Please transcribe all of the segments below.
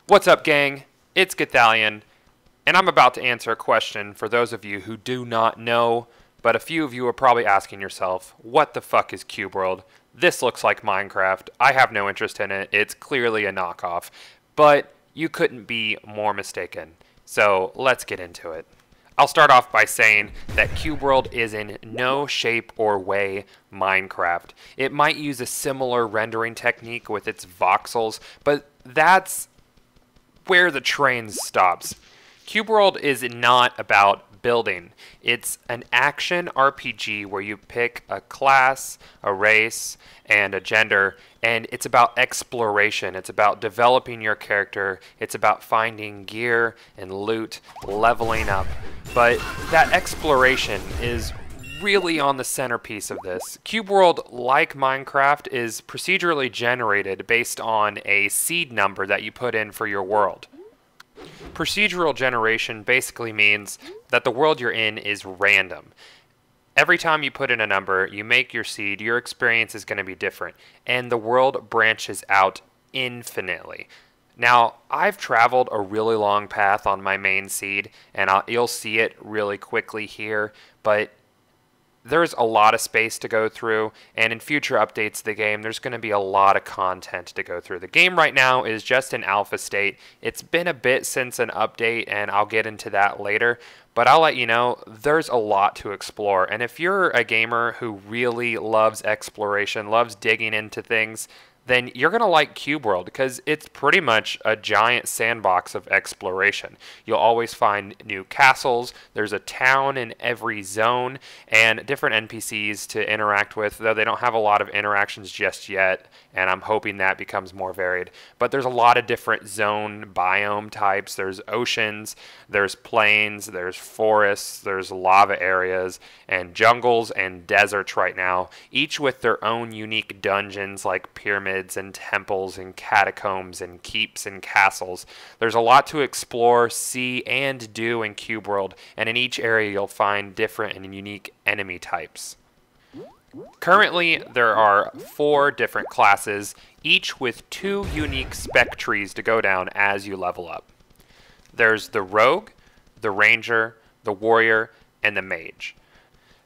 What's up, gang? It's Gothalion, and I'm about to answer a question for those of you who do not know, but a few of you are probably asking yourself, what the fuck is Cube World? This looks like Minecraft. I have no interest in it. It's clearly a knockoff, but you couldn't be more mistaken. So let's get into it. I'll start off by saying that Cube World is in no shape or way Minecraft. It might use a similar rendering technique with its voxels, but that's where the train stops. Cube World is not about building. It's an action RPG where you pick a class, a race, and a gender, and it's about exploration. It's about developing your character. It's about finding gear and loot, leveling up. But that exploration is really on the centerpiece of this. Cube World, like Minecraft, is procedurally generated based on a seed number that you put in for your world. Procedural generation basically means that the world you're in is random. Every time you put in a number, you make your seed, your experience is going to be different, and the world branches out infinitely. Now, I've traveled a really long path on my main seed, and you'll see it really quickly here, but there's a lot of space to go through, and in future updates of the game, there's going to be a lot of content to go through. The game right now is just in alpha state. It's been a bit since an update, and I'll get into that later, but I'll let you know, there's a lot to explore, and if you're a gamer who really loves exploration, loves digging into things, then you're going to like Cube World because it's pretty much a giant sandbox of exploration. You'll always find new castles, there's a town in every zone, and different NPCs to interact with, though they don't have a lot of interactions just yet, and I'm hoping that becomes more varied. But there's a lot of different zone biome types. There's oceans, there's plains, there's forests, there's lava areas, and jungles and deserts right now, each with their own unique dungeons like pyramids and temples and catacombs and keeps and castles. There's a lot to explore, see, and do in Cube World, and in each area you'll find different and unique enemy types. Currently, there are 4 different classes, each with 2 unique spec trees to go down as you level up. There's the Rogue, the Ranger, the Warrior, and the Mage.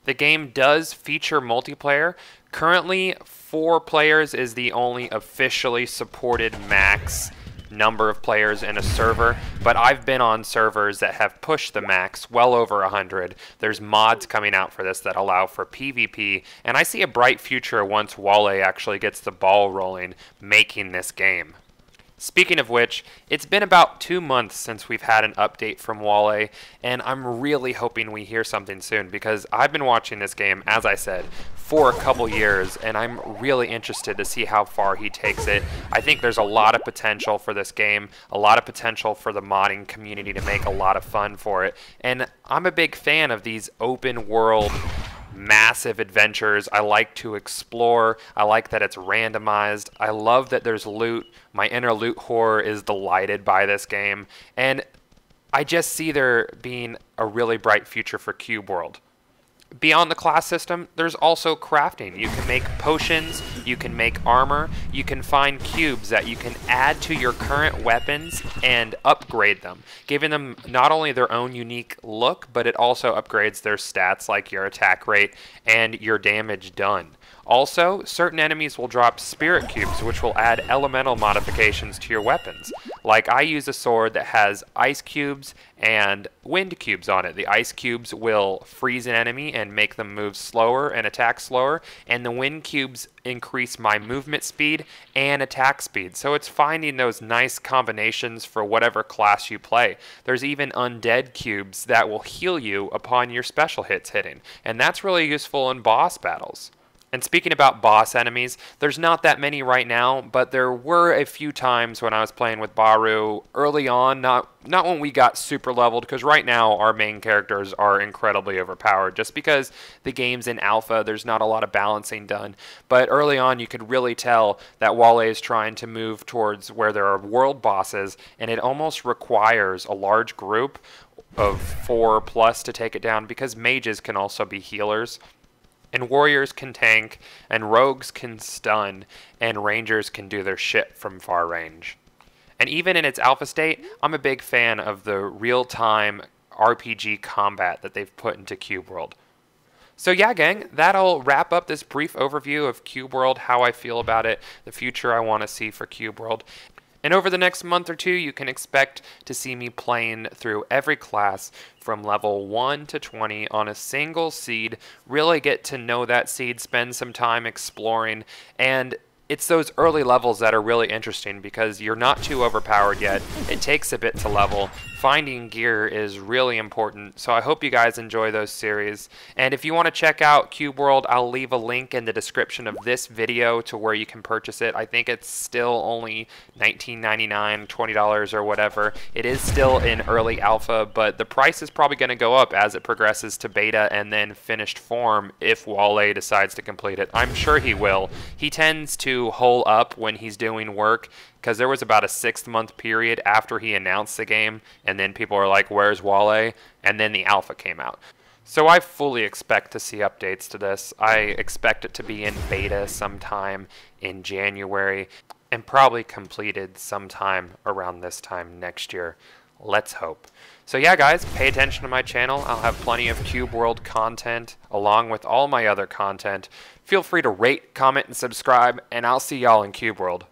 The game does feature multiplayer. Currently, 4 players is the only officially supported max number of players in a server, but I've been on servers that have pushed the max well over 100. There's mods coming out for this that allow for PvP, and I see a bright future once Wale actually gets the ball rolling making this game. Speaking of which, it's been about 2 months since we've had an update from Wale, and I'm really hoping we hear something soon because I've been watching this game, as I said, for a couple years, and I'm really interested to see how far he takes it. I think there's a lot of potential for this game, a lot of potential for the modding community to make a lot of fun for it, and I'm a big fan of these open world massive adventures. I like to explore. I like that it's randomized. I love that there's loot. My inner loot whore is delighted by this game. And I just see there being a really bright future for Cube World. Beyond the class system, there's also crafting. You can make potions, you can make armor, you can find cubes that you can add to your current weapons and upgrade them, giving them not only their own unique look, but it also upgrades their stats like your attack rate and your damage done. Also, certain enemies will drop spirit cubes, which will add elemental modifications to your weapons. Like I use a sword that has ice cubes and wind cubes on it. The ice cubes will freeze an enemy and make them move slower and attack slower, and the wind cubes increase my movement speed and attack speed. So it's finding those nice combinations for whatever class you play. There's even undead cubes that will heal you upon your special hits hitting, and that's really useful in boss battles. And speaking about boss enemies, there's not that many right now, but there were a few times when I was playing with Baru early on, not when we got super leveled, because right now our main characters are incredibly overpowered, just because the game's in alpha, there's not a lot of balancing done. But early on you could really tell that Wale is trying to move towards where there are world bosses, and it almost requires a large group of 4 plus to take it down, because mages can also be healers. And warriors can tank, and rogues can stun, and rangers can do their shit from far range. And even in its alpha state, I'm a big fan of the real-time RPG combat that they've put into Cube World. So yeah, gang, that'll wrap up this brief overview of Cube World, how I feel about it, the future I want to see for Cube World. And over the next month or two, you can expect to see me playing through every class from level 1 to 20 on a single seed, really get to know that seed, spend some time exploring, and it's those early levels that are really interesting because you're not too overpowered yet. It takes a bit to level. Finding gear is really important, so I hope you guys enjoy those series. And if you want to check out Cube World, I'll leave a link in the description of this video to where you can purchase it. I think it's still only $19.99, $20 or whatever. It is still in early alpha, but the price is probably going to go up as it progresses to beta and then finished form if Wale decides to complete it. I'm sure he will. He tends to hole up when he's doing work, because there was about a 6-month period after he announced the game, and then people were like, where's Wale? And then the alpha came out. So I fully expect to see updates to this. I expect it to be in beta sometime in January, and probably completed sometime around this time next year. Let's hope. So yeah, guys, pay attention to my channel. I'll have plenty of Cube World content along with all my other content. Feel free to rate, comment, and subscribe, and I'll see y'all in Cube World.